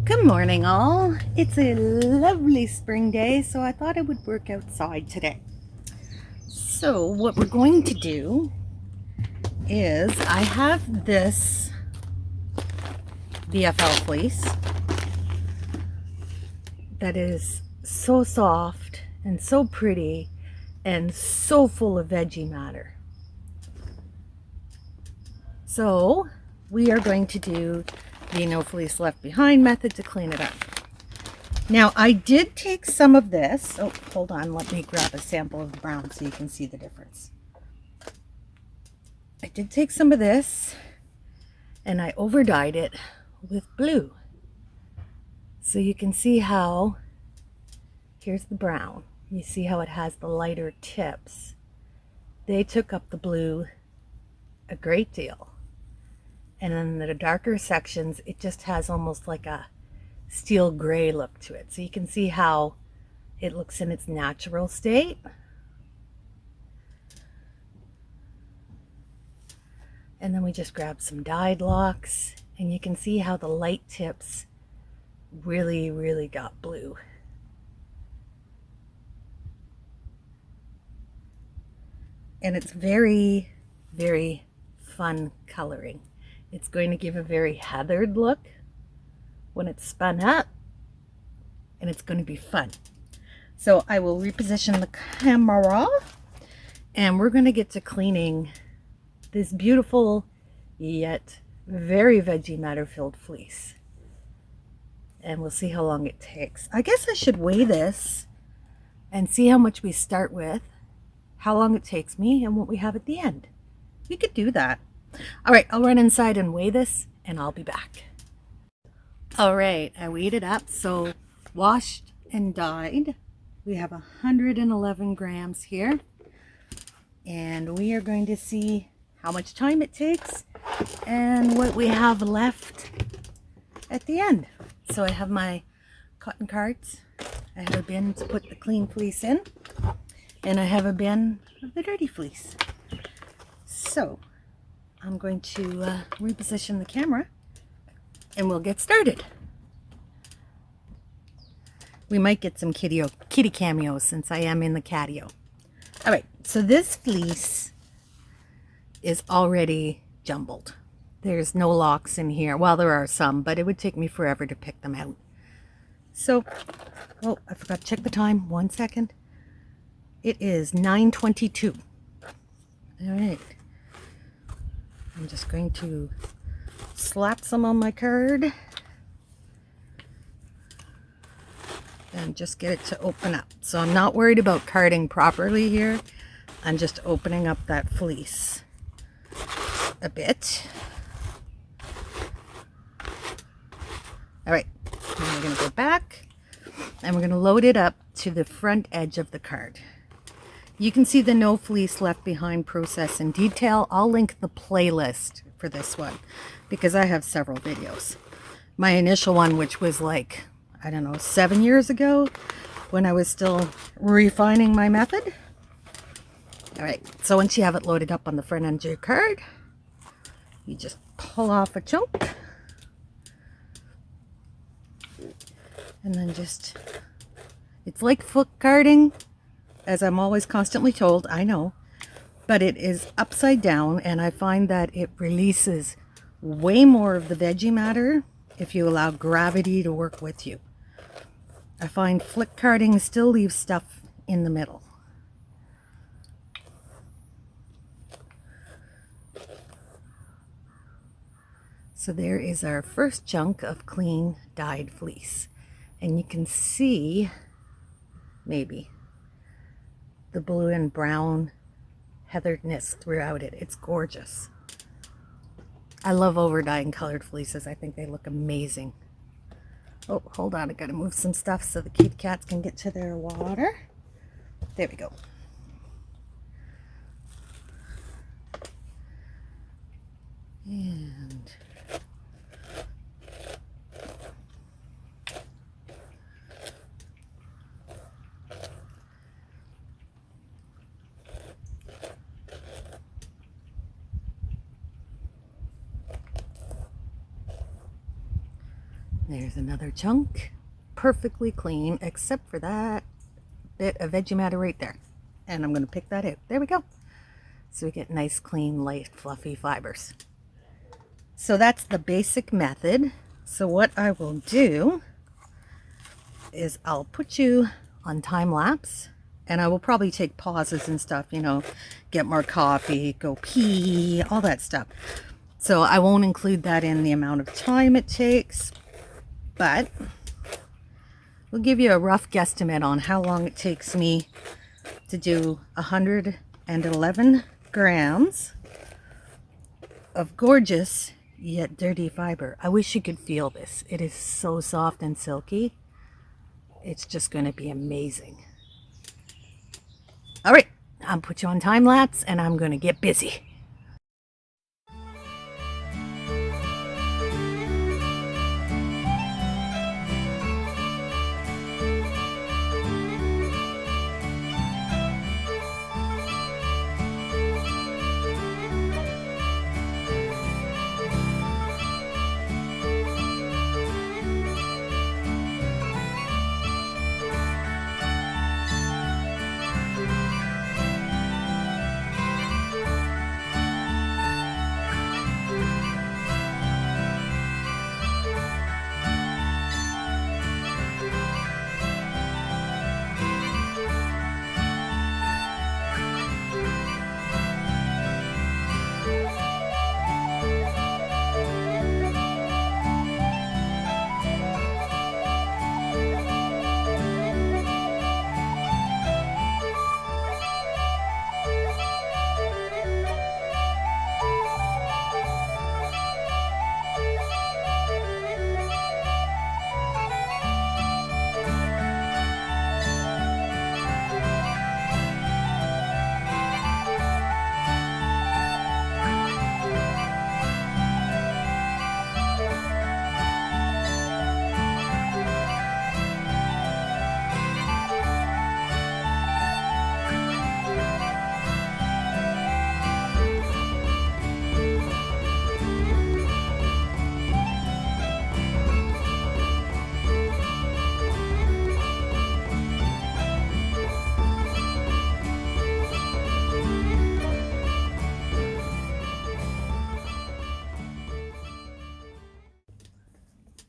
Good morning, all. It's a lovely spring day, so I thought I would work outside today. So what we're going to do is I have this BFL fleece that is so soft and so pretty and so full of veggie matter. So we are going to do the no fleece left behind method to clean it up. Now, I did take some of this. Oh, hold on. Let me grab a sample of the brown so you can see the difference. I did take some of this and I overdyed it with blue. So you can see how, here's the brown. You see how it has the lighter tips. They took up the blue a great deal. And then the darker sections, it just has almost like a steel gray look to it. So you can see how it looks in its natural state. And then we just grab some dyed locks, and you can see how the light tips really got blue. And it's very fun coloring. It's going to give a very heathered look when it's spun up, and it's going to be fun. So I will reposition the camera, and we're going to get to cleaning this beautiful yet very veggie matter filled fleece. And we'll see how long it takes. I guess I should weigh this and see how much we start with, how long it takes me, and what we have at the end. We could do that. All right, I'll run inside and weigh this, and I'll be back. All right, I weighed it up. So washed and dyed, we have 111 grams here. And we are going to see how much time it takes and what we have left at the end. So I have my cotton cards. I have a bin to put the clean fleece in, and I have a bin of the dirty fleece. So I'm going to reposition the camera and we'll get started. We might get some kitty cameos since I am in the catio. All right, so this fleece is already jumbled. There's no locks in here. Well, there are some, but it would take me forever to pick them out. So, oh, I forgot to check the time. 1 second. It is 9:22. All right. I'm just going to slap some on my card and just get it to open up. So I'm not worried about carding properly here. I'm just opening up that fleece a bit. All right, now we're going to go back and we're going to load it up to the front edge of the card. You can see the no fleece left behind process in detail. I'll link the playlist for this one because I have several videos. My initial one, which was like, I don't know, 7 years ago when I was still refining my method. All right, so once you have it loaded up on the front end of your card, you just pull off a chunk and then just, it's like foot carding, as I'm always constantly told, I know, but it is upside down, and I find that it releases way more of the veggie matter if you allow gravity to work with you. I find flick carding still leaves stuff in the middle. So there is our first chunk of clean dyed fleece. And you can see, maybe, the blue and brown heatheredness throughout it. It's gorgeous. I love over-dyeing colored fleeces. I think they look amazing. Oh, hold on. I gotta move some stuff so the kitty cats can get to their water. There we go. And There's another chunk, perfectly clean, except for that bit of veggie matter right there. And I'm going to pick that out. There we go. So we get nice, clean, light, fluffy fibers. So that's the basic method. So what I will do is I'll put you on time lapse, and I will probably take pauses and stuff, you know, get more coffee, go pee, all that stuff. So I won't include that in the amount of time it takes, but we'll give you a rough guesstimate on how long it takes me to do 111 grams of gorgeous yet dirty fiber. I wish you could feel this. It is so soft and silky. It's just going to be amazing. All right, I'll put you on time lapse and I'm going to get busy.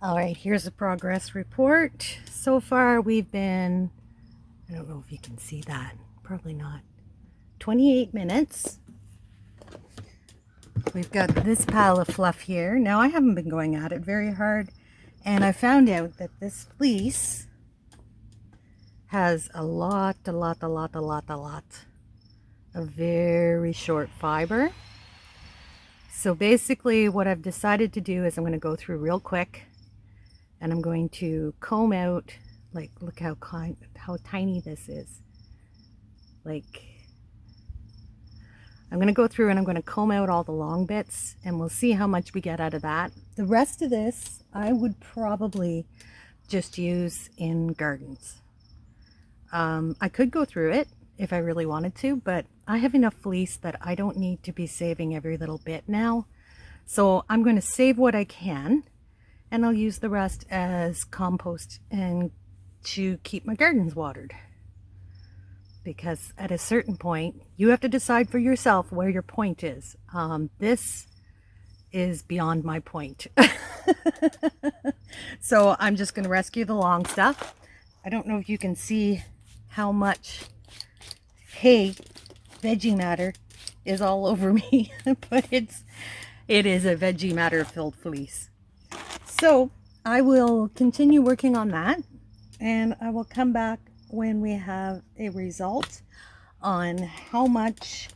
All right, here's a progress report. So far we've been, I don't know if you can see that, probably not, 28 minutes. We've got this pile of fluff here. Now I haven't been going at it very hard, and I found out that this fleece has a lot of very short fiber. So basically what I've decided to do is I'm going to go through real quick, and I'm going to comb out, like, look how tiny this is. Like, I'm going to go through and I'm going to comb out all the long bits, and we'll see how much we get out of that. The rest of this I would probably just use in gardens. I could go through it if I really wanted to, but I have enough fleece that I don't need to be saving every little bit now. So I'm going to save what I can, and I'll use the rest as compost and to keep my gardens watered. Because at a certain point, you have to decide for yourself where your point is. This is beyond my point. So I'm just going to rescue the long stuff. I don't know if you can see how much hay veggie matter is all over me, but it is a veggie matter filled fleece. So I will continue working on that, and I will come back when we have a result on how much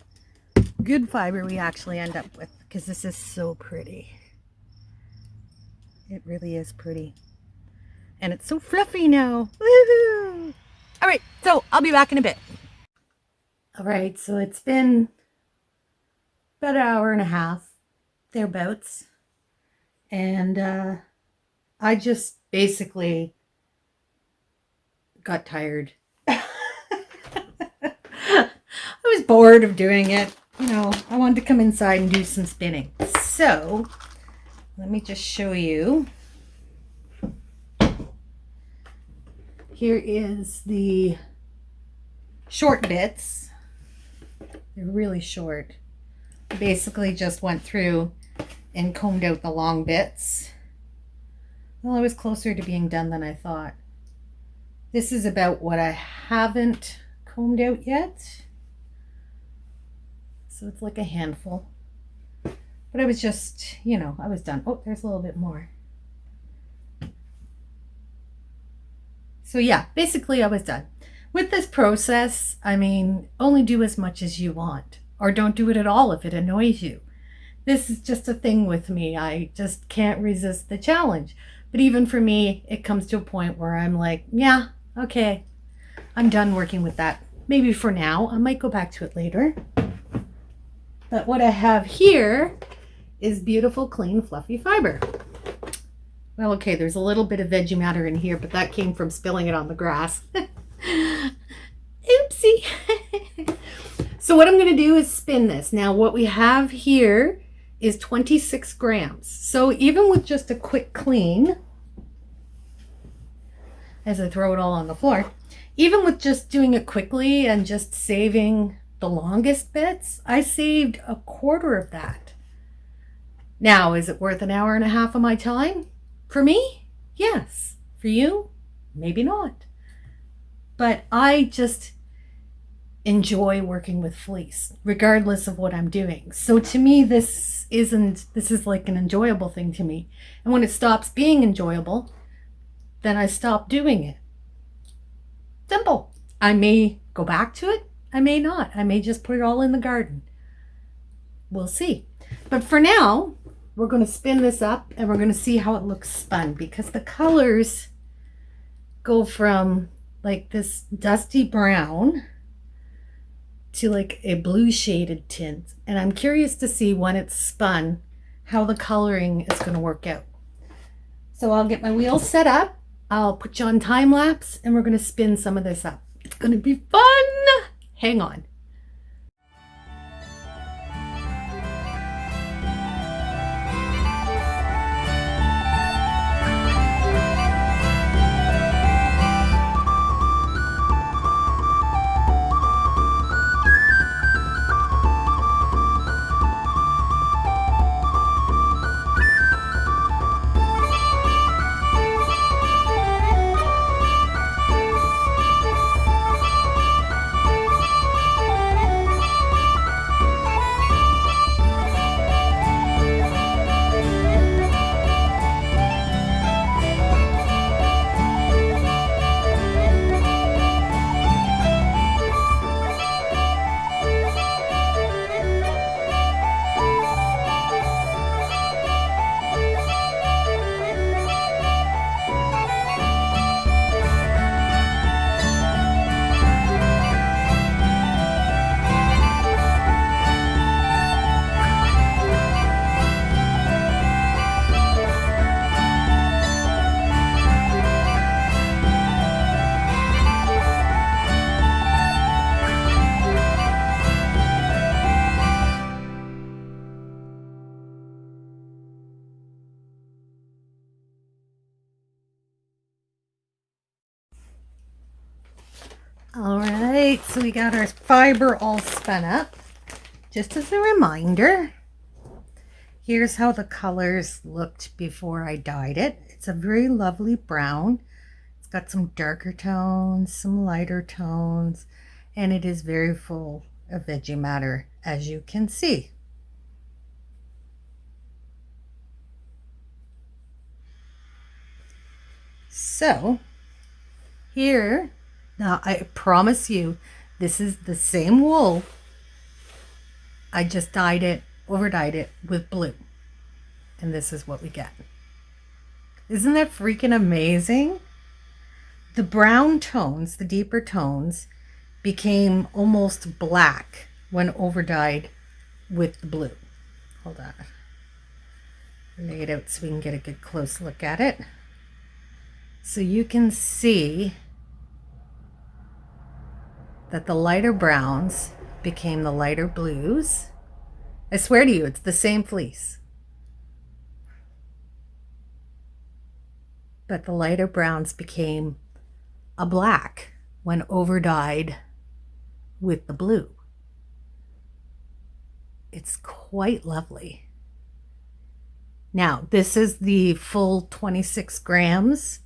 good fiber we actually end up with, because this is so pretty. It really is pretty. And it's so fluffy now. Woohoo! All right, so I'll be back in a bit. All right, so it's been about an hour and a half, thereabouts. And I just basically got tired. I was bored of doing it. You know, I wanted to come inside and do some spinning. So let me just show you here is the short bits. They're really short. I basically just went through and combed out the long bits. Well, I was closer to being done than I thought. This is about what I haven't combed out yet. So it's like a handful. But I was just, you know, I was done. Oh, there's a little bit more. So yeah, basically I was done. With this process, I mean, only do as much as you want, or don't do it at all if it annoys you. This is just a thing with me. I just can't resist the challenge. But even for me, it comes to a point where I'm like, yeah, okay, I'm done working with that. Maybe for now. I might go back to it later. But what I have here is beautiful, clean, fluffy fiber. Well, okay, there's a little bit of veggie matter in here, but that came from spilling it on the grass. Oopsie. So what I'm going to do is spin this. Now, what we have here is 26 grams. So even with just a quick clean, as I throw it all on the floor, even with just doing it quickly and just saving the longest bits, I saved a quarter of that. Now, is it worth an hour and a half of my time? For me, yes. For you, maybe not. But I just enjoy working with fleece, regardless of what I'm doing. So to me, this is like an enjoyable thing to me. And when it stops being enjoyable, then I stop doing it. Simple. I may go back to it. I may not. I may just put it all in the garden. We'll see. But for now, we're going to spin this up and we're going to see how it looks spun, because the colors go from like this dusty brown to like a blue shaded tint. And I'm curious to see when it's spun, how the coloring is going to work out. So I'll get my wheels set up. I'll put you on time lapse and we're going to spin some of this up. It's going to be fun. Hang on. All right, so we got our fiber all spun up. Just as a reminder, here's how the colors looked before I dyed it. It's a very lovely brown. It's got some darker tones, some lighter tones, and it is very full of veggie matter, as you can see. So here, now I promise you, this is the same wool. I just dyed it, over dyed it with blue. And this is what we get. Isn't that freaking amazing? The brown tones, the deeper tones, became almost black when over dyed with the blue. Hold on. Lay it out so we can get a good close look at it. So you can see that the lighter browns became the lighter blues. I swear to you, it's the same fleece. But the lighter browns became a black when over-dyed with the blue. It's quite lovely. Now, this is the full 26 grams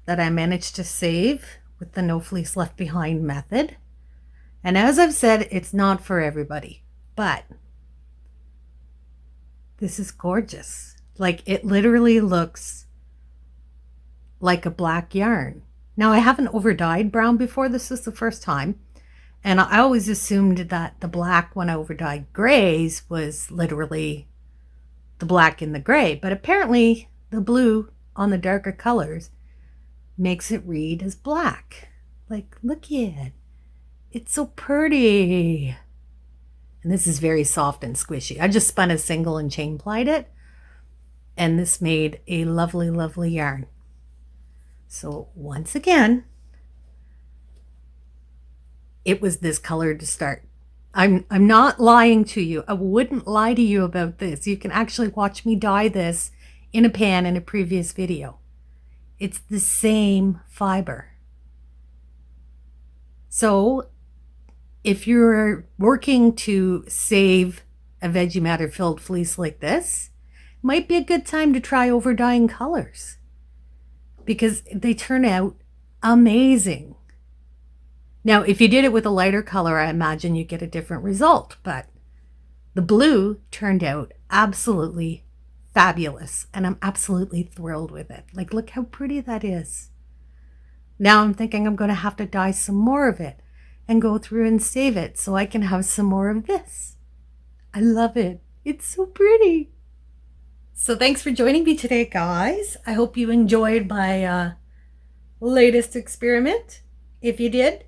that I managed to save with the no fleece left behind method. And as I've said, it's not for everybody, but this is gorgeous. Like, it literally looks like a black yarn. Now, I haven't over-dyed brown before. This is the first time. And I always assumed that the black when I over-dyed grays was literally the black in the gray. But apparently the blue on the darker colors makes it read as black. Like, look at it. It's so pretty. And this is very soft and squishy. I just spun a single and chain plied it. And this made a lovely, lovely yarn. So once again, it was this color to start. I'm not lying to you. I wouldn't lie to you about this. You can actually watch me dye this in a pan in a previous video. It's the same fiber. So if you're working to save a veggie matter filled fleece like this, it might be a good time to try over dyeing colors because they turn out amazing. Now, if you did it with a lighter color, I imagine you get a different result, but the blue turned out absolutely fabulous, and I'm absolutely thrilled with it. Like, look how pretty that is. Now I'm thinking I'm going to have to dye some more of it and go through and save it so I can have some more of this. I love it. It's so pretty. So thanks for joining me today, guys. I hope you enjoyed my latest experiment. If you did,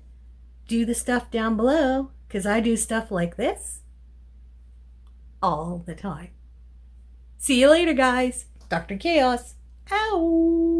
do the stuff down below, because I do stuff like this all the time. See you later, guys. Dr. Chaos. Ow!